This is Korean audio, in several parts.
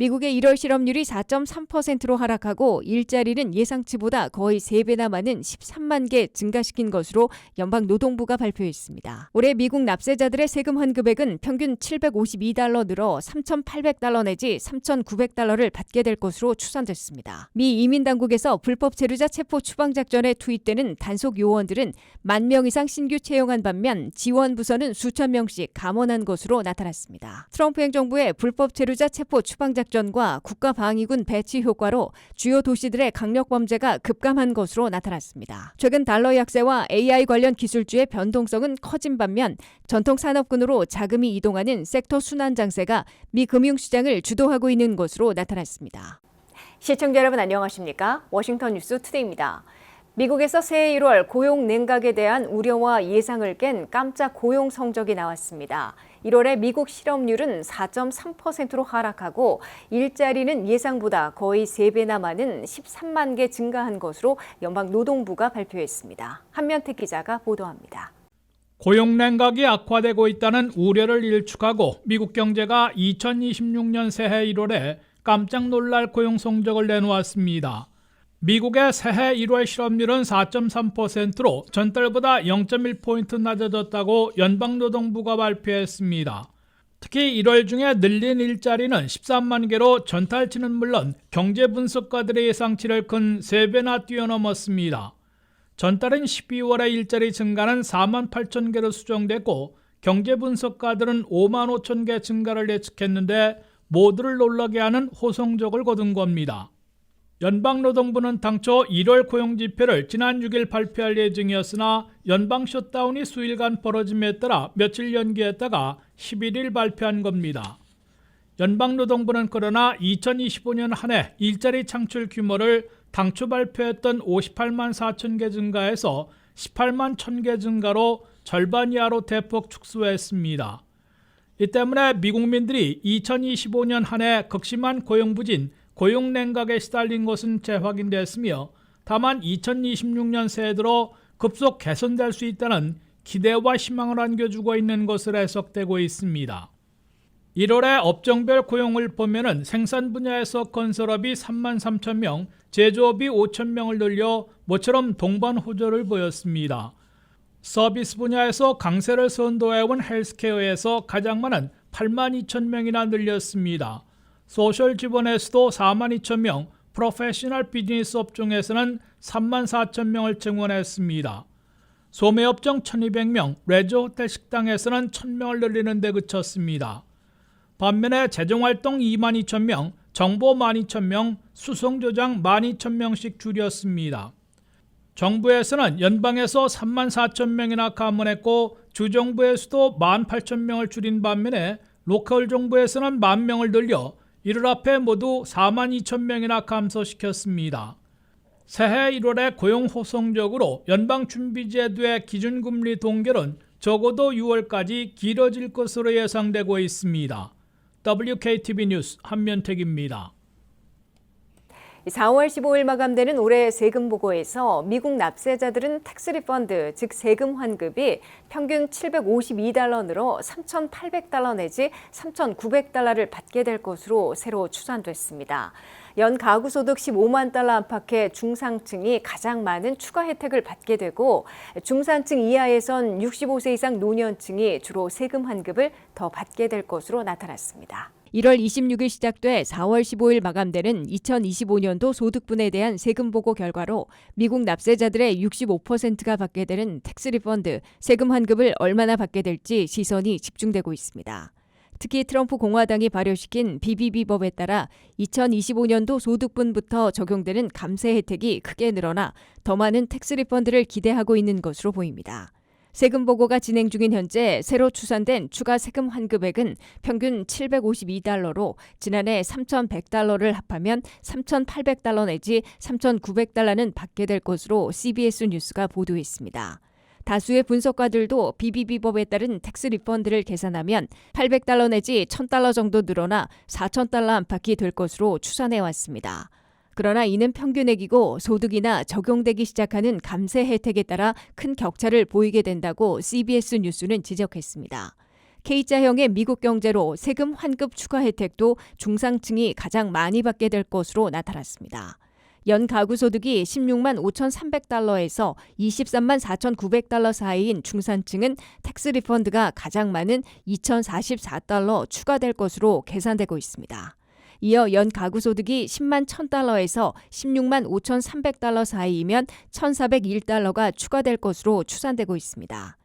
미국의 1월 실업률이 4.3%로 하락하고 일자리는 예상치보다 거의 3배나 많은 13만 개 증가시킨 것으로 연방노동부가 발표했습니다. 올해 미국 납세자들의 세금 환급액은 평균 $752 늘어 $3,800 내지 $3,900를 받게 될 것으로 추산됐습니다. 미 이민당국에서 불법 재료자 체포 추방작전에 투입되는 단속 요원들은 10,000명 이상 신규 채용한 반면 지원 부서는 수천 명씩 감원한 것으로 나타났습니다. 트럼프 행정부의 불법 재료자 체포 추방작전과 국가방위군 배치 효과로 주요 도시들의 강력 범죄가 급감한 것으로 나타났습니다. 최근 달러 약세와 AI 관련 기술주의 변동성은 커진 반면 전통 산업군으로 자금이 이동하는 섹터 순환 장세가 미 금융시장을 주도하고 있는 것으로 나타났습니다. 시청자 여러분 안녕하십니까? 워싱턴 뉴스 투데이입니다. 미국에서 새해 1월 고용 냉각에 대한 우려와 예상을 깬 깜짝 고용 성적이 나왔습니다. 1월에 미국 실업률은 4.3%로 하락하고 일자리는 예상보다 거의 3배나 많은 13만 개 증가한 것으로 연방노동부가 발표했습니다. 한면택 기자가 보도합니다. 고용 냉각이 악화되고 있다는 우려를 일축하고 미국 경제가 2026년 새해 1월에 깜짝 놀랄 고용 성적을 내놓았습니다. 미국의 새해 1월 실업률은 4.3%로 전달보다 0.1포인트 낮아졌다고 연방노동부가 발표했습니다. 특히 1월 중에 늘린 일자리는 13만 개로 전달치는 물론 경제 분석가들의 예상치를 큰 3배나 뛰어넘었습니다. 전달은 12월에 일자리 증가는 4만 8천 개로 수정됐고 경제 분석가들은 5만 5천 개 증가를 예측했는데 모두를 놀라게 하는 호성적을 거둔 겁니다. 연방노동부는 당초 1월 고용지표를 지난 6일 발표할 예정이었으나 연방 셧다운이 수일간 벌어짐에 따라 며칠 연기했다가 11일 발표한 겁니다. 연방노동부는 그러나 2025년 한 해 일자리 창출 규모를 당초 발표했던 58만 4천 개 증가해서 18만 1천 개 증가로 절반 이하로 대폭 축소했습니다. 이 때문에 미국민들이 2025년 한 해 극심한 고용부진, 고용 냉각에 시달린 것은 재확인됐으며 다만 2026년 새해 들어 급속 개선될 수 있다는 기대와 희망을 안겨주고 있는 것으로 해석되고 있습니다. 1월에 업종별 고용을 보면 생산 분야에서 건설업이 3만 3천 명, 제조업이 5천 명을 늘려 모처럼 동반호조를 보였습니다. 서비스 분야에서 강세를 선도해온 헬스케어에서 가장 많은 8만 2천 명이나 늘렸습니다. 소셜 지원에서도 4만 2천 명, 프로페셔널 비즈니스 업종에서는 3만 4천 명을 증원했습니다. 소매업종 1,200명, 레저 호텔 식당에서는 1,000명을 늘리는 데 그쳤습니다. 반면에 재정활동 2만 2천 명, 정보 1만 2천 명, 수송조장 1만 2천 명씩 줄였습니다. 정부에서는 연방에서 3만 4천 명이나 감원했고 주정부에서도 1만 8천 명을 줄인 반면에 로컬 정부에서는 1만 명을 늘려 1월 앞에 모두 4만 2천 명이나 감소시켰습니다. 새해 1월에 고용 호성적으로 연방준비제도의 기준금리 동결은 적어도 6월까지 길어질 것으로 예상되고 있습니다. WKTV 뉴스 한면택입니다. 4월 15일 마감되는 올해 세금 보고에서 미국 납세자들은 텍스 리펀드, 즉 세금 환급이 평균 $752 늘어 $3,800 내지 $3,900를 받게 될 것으로 새로 추산됐습니다. 연 가구소득 15만 달러 안팎의 중상층이 가장 많은 추가 혜택을 받게 되고 중산층 이하에선 65세 이상 노년층이 주로 세금 환급을 더 받게 될 것으로 나타났습니다. 1월 26일 시작돼 4월 15일 마감되는 2025년도 소득분에 대한 세금 보고 결과로 미국 납세자들의 65%가 받게 되는 텍스 리펀드, 세금 환급을 얼마나 받게 될지 시선이 집중되고 있습니다. 특히 트럼프 공화당이 발효시킨 BBB법에 따라 2025년도 소득분부터 적용되는 감세 혜택이 크게 늘어나 더 많은 텍스 리펀드를 기대하고 있는 것으로 보입니다. 세금 보고가 진행 중인 현재 새로 추산된 추가 세금 환급액은 평균 $752로 지난해 $3,100를 합하면 $3,800 내지 $3,900는 받게 될 것으로 CBS 뉴스가 보도했습니다. 다수의 분석가들도 BBB법에 따른 텍스 리펀드를 계산하면 $800 내지 $1,000 정도 늘어나 $4,000 안팎이 될 것으로 추산해왔습니다. 그러나 이는 평균액이고 소득이나 적용되기 시작하는 감세 혜택에 따라 큰 격차를 보이게 된다고 CBS 뉴스는 지적했습니다. K자형의 미국 경제로 세금 환급 추가 혜택도 중상층이 가장 많이 받게 될 것으로 나타났습니다. 연 가구 소득이 16만 5,300달러에서 23만 4,900달러 사이인 중산층은 텍스 리펀드가 가장 많은 2,044달러 추가될 것으로 계산되고 있습니다. 이어 연 가구 소득이 10만 1,000달러에서 16만 5,300달러 사이이면 1,401달러가 추가될 것으로 추산되고 있습니다.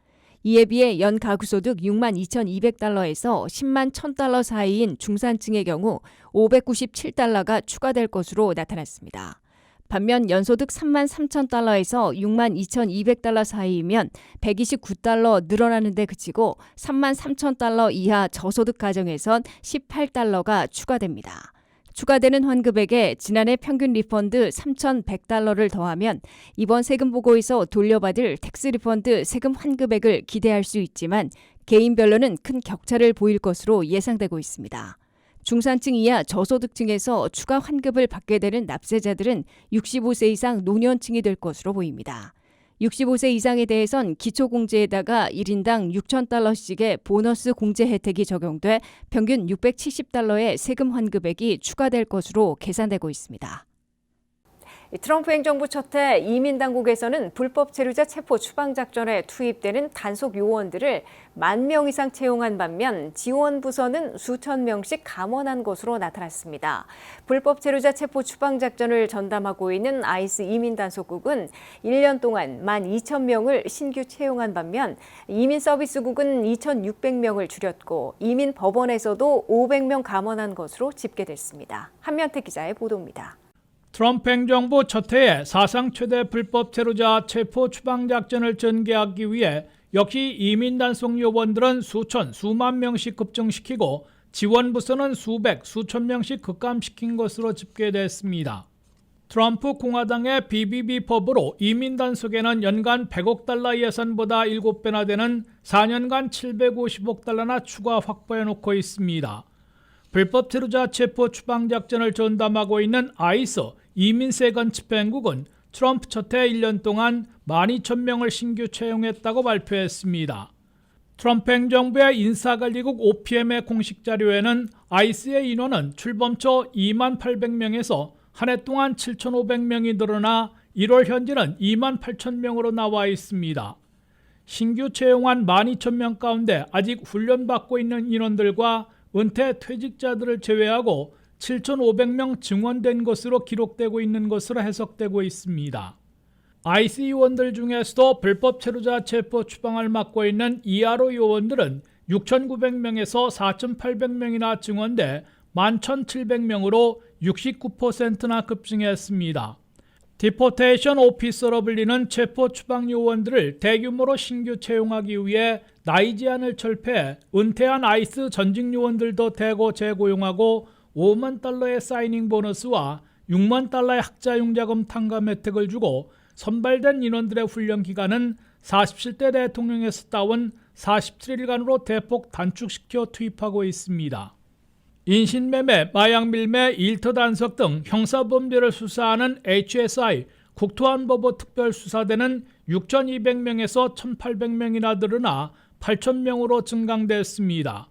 이에 비해 연 가구 소득 6만 2,200달러에서 10만 1,000달러 사이인 중산층의 경우 597달러가 추가될 것으로 나타났습니다. 반면 연소득 3만 3,000달러에서 6만 2,200달러 사이이면 129달러 늘어나는 데 그치고 3만 3,000달러 이하 저소득 가정에선 18달러가 추가됩니다. 추가되는 환급액에 지난해 평균 리펀드 3,100달러를 더하면 이번 세금 보고에서 돌려받을 텍스 리펀드 세금 환급액을 기대할 수 있지만 개인별로는 큰 격차를 보일 것으로 예상되고 있습니다. 중산층 이하 저소득층에서 추가 환급을 받게 되는 납세자들은 65세 이상 노년층이 될 것으로 보입니다. 65세 이상에 대해선 기초공제에다가 1인당 6,000달러씩의 보너스 공제 혜택이 적용돼 평균 670달러의 세금 환급액이 추가될 것으로 계산되고 있습니다. 트럼프 행정부 첫해 이민당국에서는 불법 체류자 체포 추방작전에 투입되는 단속 요원들을 10,000명 이상 채용한 반면 지원부서는 수천 명씩 감원한 것으로 나타났습니다. 불법 체류자 체포 추방작전을 전담하고 있는 아이스 이민단속국은 1년 동안 12,000명을 신규 채용한 반면 이민서비스국은 2,600명을 줄였고 이민법원에서도 500명 감원한 것으로 집계됐습니다. 한면택 기자의 보도입니다. 트럼프 행정부 첫 해에 사상 최대 불법 체류자 체포 추방 작전을 전개하기 위해 역시 이민단속 요원들은 수만 명씩 급증시키고 지원부서는 수천 명씩 급감시킨 것으로 집계됐습니다. 트럼프 공화당의 BBB법으로 이민단속에는 연간 100억 달러 예산보다 7배나 되는 4년간 750억 달러나 추가 확보해놓고 있습니다. 불법 체류자 체포 추방 작전을 전담하고 있는 아이스 이민세건 집행국은 트럼프 첫해 1년 동안 12,000명을 신규 채용했다고 발표했습니다. 트럼프 행정부의 인사관리국 OPM의 공식 자료에는 아이스의 인원은 출범 초 2만 800명에서 한 해 동안 7,500명이 늘어나 1월 현재는 2만 8,000명으로 나와 있습니다. 신규 채용한 12,000명 가운데 아직 훈련받고 있는 인원들과 은퇴 퇴직자들을 제외하고 7,500명 증원된 것으로 기록되고 있는 것으로 해석되고 있습니다. 아이스 요원들 중에서도 불법 체류자 체포 추방을 맡고 있는 ERO 요원들은 6,900명에서 4,800명이나 증원돼 11,700명으로 69%나 급증했습니다. 디포테이션 오피서로 불리는 체포 추방 요원들을 대규모로 신규 채용하기 위해 나이 제한을 철폐해 은퇴한 아이스 전직 요원들도 대거 재고용하고 5만 달러의 사이닝 보너스와 6만 달러의 학자용자금 탕감 혜택을 주고 선발된 인원들의 훈련 기간은 47대 대통령에서 따온 47일간으로 대폭 단축시켜 투입하고 있습니다. 인신매매, 마약밀매, 일터 단속 등 형사범죄를 수사하는 HSI 국토안보부 특별수사대는 6,200명에서 1,800명이나 늘어나 8,000명으로 증강됐습니다.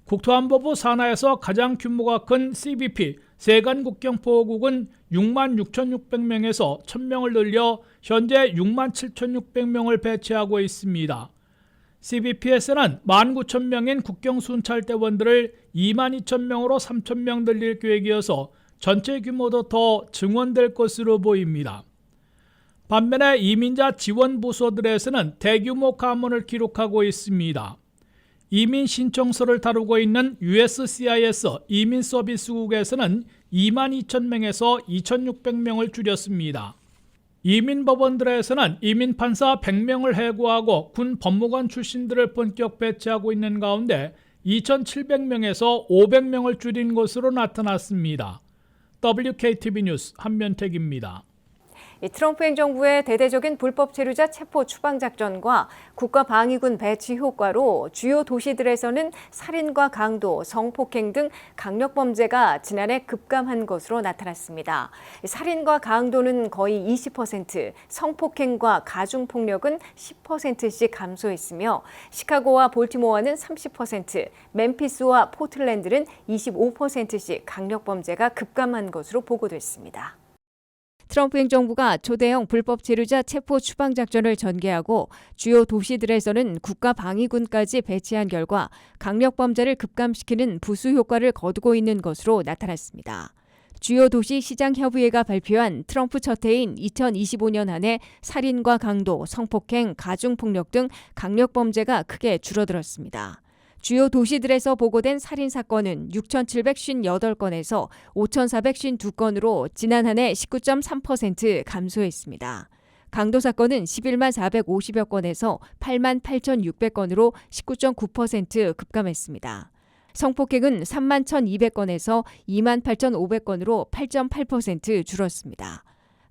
국토안보부 산하에서 가장 규모가 큰 CBP 세관국경보호국은 6만 6,600명에서 1,000명을 늘려 현재 6만 7,600명을 배치하고 있습니다. CBP에서는 19,000명인 국경순찰대원들을 22,000명으로 3,000명 늘릴 계획이어서 전체 규모도 더 증원될 것으로 보입니다. 반면에 이민자 지원 부서들에서는 대규모 감원을 기록하고 있습니다. 이민 신청서를 다루고 있는 USCIS 이민서비스국에서는 22,000명에서 2,600명을 줄였습니다. 이민법원들에서는 이민판사 100명을 해고하고 군 법무관 출신들을 본격 배치하고 있는 가운데 2,700명에서 500명을 줄인 것으로 나타났습니다. WKTV 뉴스 한면택입니다. 이 트럼프 행정부의 대대적인 불법 체류자 체포 추방 작전과 국가방위군 배치 효과로 주요 도시들에서는 살인과 강도, 성폭행 등 강력 범죄가 지난해 급감한 것으로 나타났습니다. 살인과 강도는 거의 20%, 성폭행과 가중폭력은 10%씩 감소했으며 시카고와 볼티모어는 30%, 멤피스와 포틀랜드는 25%씩 강력 범죄가 급감한 것으로 보고됐습니다. 트럼프 행정부가 초대형 불법 체류자 체포 추방 작전을 전개하고 주요 도시들에서는 국가방위군까지 배치한 결과 강력 범죄를 급감시키는 부수 효과를 거두고 있는 것으로 나타났습니다. 주요 도시 시장협의회가 발표한 트럼프 첫 해인 2025년 한 해 살인과 강도, 성폭행, 가중폭력 등 강력 범죄가 크게 줄어들었습니다. 주요 도시들에서 보고된 살인 사건은 6,758건에서 5,452건으로 지난 한 해 19.3% 감소했습니다. 강도 사건은 11만 450여 건에서 8만 8,600건으로 19.9% 급감했습니다. 성폭행은 3만 1,200건에서 2만 8,500건으로 8.8% 줄었습니다.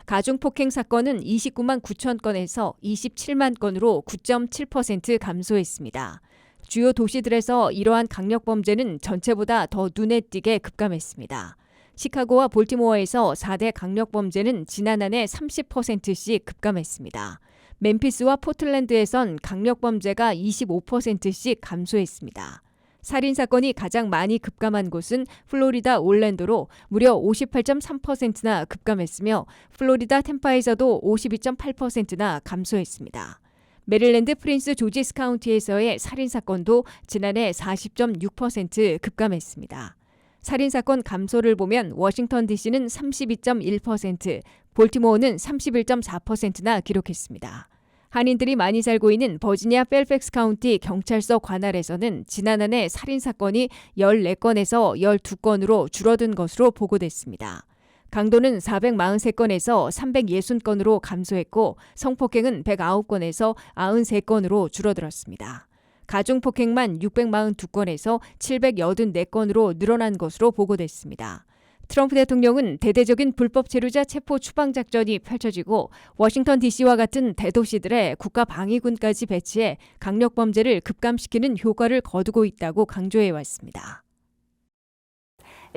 가중폭행 사건은 29만 9천 건에서 27만 건으로 9.7% 감소했습니다. 주요 도시들에서 이러한 강력 범죄는 전체보다 더 눈에 띄게 급감했습니다. 시카고와 볼티모어에서 4대 강력 범죄는 지난 한 해 30%씩 급감했습니다. 멤피스와 포틀랜드에선 강력 범죄가 25%씩 감소했습니다. 살인 사건이 가장 많이 급감한 곳은 플로리다 올랜도로 무려 58.3%나 급감했으며 플로리다 템파에서도 52.8%나 감소했습니다. 메릴랜드 프린스 조지스 카운티에서의 살인사건도 지난해 40.6% 급감했습니다. 살인사건 감소를 보면 워싱턴 DC는 32.1%, 볼티모어는 31.4%나 기록했습니다. 한인들이 많이 살고 있는 버지니아 펠팩스 카운티 경찰서 관할에서는 지난 한 해 살인사건이 14건에서 12건으로 줄어든 것으로 보고됐습니다. 강도는 443건에서 360건으로 감소했고 성폭행은 109건에서 93건으로 줄어들었습니다. 가중폭행만 642건에서 784건으로 늘어난 것으로 보고됐습니다. 트럼프 대통령은 대대적인 불법 체류자 체포 추방 작전이 펼쳐지고 워싱턴 DC와 같은 대도시들에 국가방위군까지 배치해 강력 범죄를 급감시키는 효과를 거두고 있다고 강조해왔습니다.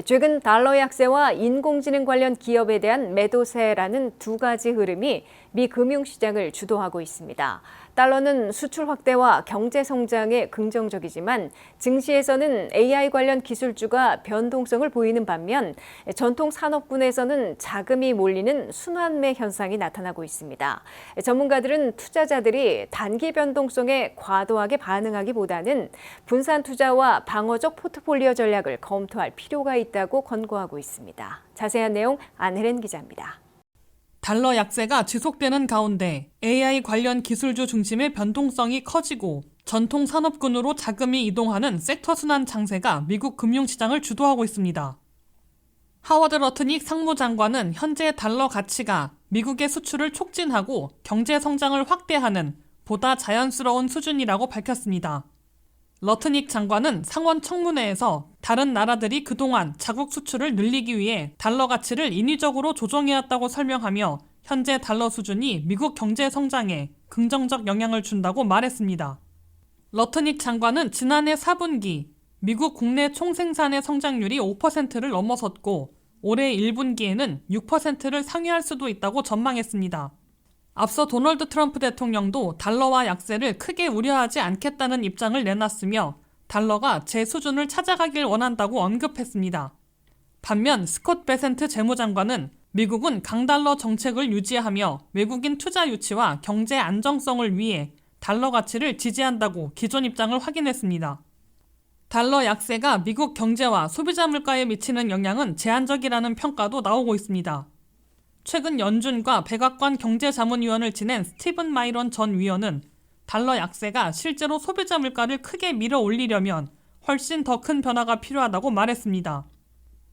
최근 달러 약세와 인공지능 관련 기업에 대한 매도세라는 두 가지 흐름이 미 금융시장을 주도하고 있습니다. 달러는 수출 확대와 경제 성장에 긍정적이지만 증시에서는 AI 관련 기술주가 변동성을 보이는 반면 전통 산업군에서는 자금이 몰리는 순환매 현상이 나타나고 있습니다. 전문가들은 투자자들이 단기 변동성에 과도하게 반응하기보다는 분산 투자와 방어적 포트폴리오 전략을 검토할 필요가 있다고 권고하고 있습니다. 자세한 내용 안혜린 기자입니다. 달러 약세가 지속되는 가운데 AI 관련 기술주 중심의 변동성이 커지고 전통 산업군으로 자금이 이동하는 섹터 순환 장세가 미국 금융시장을 주도하고 있습니다. 하워드 러트닉 상무장관은 현재 달러 가치가 미국의 수출을 촉진하고 경제 성장을 확대하는 보다 자연스러운 수준이라고 밝혔습니다. 러트닉 장관은 상원 청문회에서 다른 나라들이 그동안 자국 수출을 늘리기 위해 달러 가치를 인위적으로 조정해왔다고 설명하며 현재 달러 수준이 미국 경제 성장에 긍정적 영향을 준다고 말했습니다. 러트닉 장관은 지난해 4분기 미국 국내 총생산의 성장률이 5%를 넘어섰고 올해 1분기에는 6%를 상회할 수도 있다고 전망했습니다. 앞서 도널드 트럼프 대통령도 달러와 약세를 크게 우려하지 않겠다는 입장을 내놨으며 달러가 제 수준을 찾아가길 원한다고 언급했습니다. 반면 스콧 베센트 재무장관은 미국은 강달러 정책을 유지하며 외국인 투자 유치와 경제 안정성을 위해 달러 가치를 지지한다고 기존 입장을 확인했습니다. 달러 약세가 미국 경제와 소비자 물가에 미치는 영향은 제한적이라는 평가도 나오고 있습니다. 최근 연준과 백악관 경제자문위원을 지낸 스티븐 마이런 전 위원은 달러 약세가 실제로 소비자 물가를 크게 밀어 올리려면 훨씬 더 큰 변화가 필요하다고 말했습니다.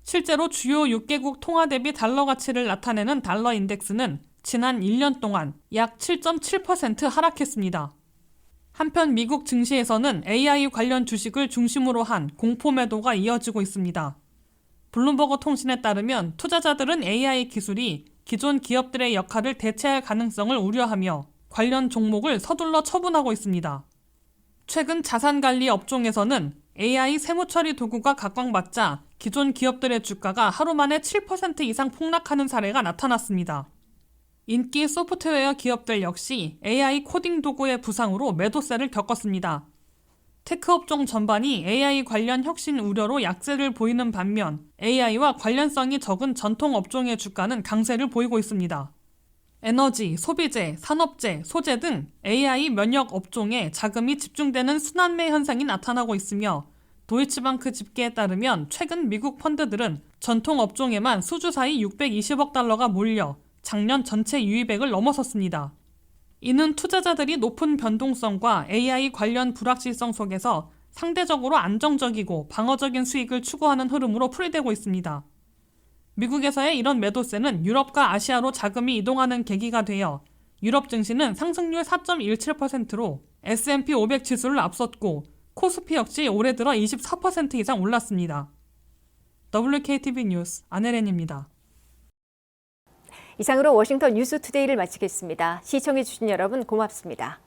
실제로 주요 6개국 통화 대비 달러 가치를 나타내는 달러 인덱스는 지난 1년 동안 약 7.7% 하락했습니다. 한편 미국 증시에서는 AI 관련 주식을 중심으로 한 공포 매도가 이어지고 있습니다. 블룸버그 통신에 따르면 투자자들은 AI 기술이 기존 기업들의 역할을 대체할 가능성을 우려하며 관련 종목을 서둘러 처분하고 있습니다. 최근 자산관리 업종에서는 AI 세무처리 도구가 각광받자 기존 기업들의 주가가 하루 만에 7% 이상 폭락하는 사례가 나타났습니다. 인기 소프트웨어 기업들 역시 AI 코딩 도구의 부상으로 매도세를 겪었습니다. 테크 업종 전반이 AI 관련 혁신 우려로 약세를 보이는 반면 AI와 관련성이 적은 전통 업종의 주가는 강세를 보이고 있습니다. 에너지, 소비재, 산업재, 소재 등 AI 면역 업종에 자금이 집중되는 순환매 현상이 나타나고 있으며 도이치방크 집계에 따르면 최근 미국 펀드들은 전통 업종에만 수주 사이 620억 달러가 몰려 작년 전체 유입액을 넘어섰습니다. 이는 투자자들이 높은 변동성과 AI 관련 불확실성 속에서 상대적으로 안정적이고 방어적인 수익을 추구하는 흐름으로 풀이되고 있습니다. 미국에서의 이런 매도세는 유럽과 아시아로 자금이 이동하는 계기가 되어 유럽 증시는 상승률 4.17%로 S&P 500 지수를 앞섰고 코스피 역시 올해 들어 24% 이상 올랐습니다. WKTV 뉴스 안혜린입니다. 이상으로 워싱턴 뉴스투데이를 마치겠습니다. 시청해주신 여러분 고맙습니다.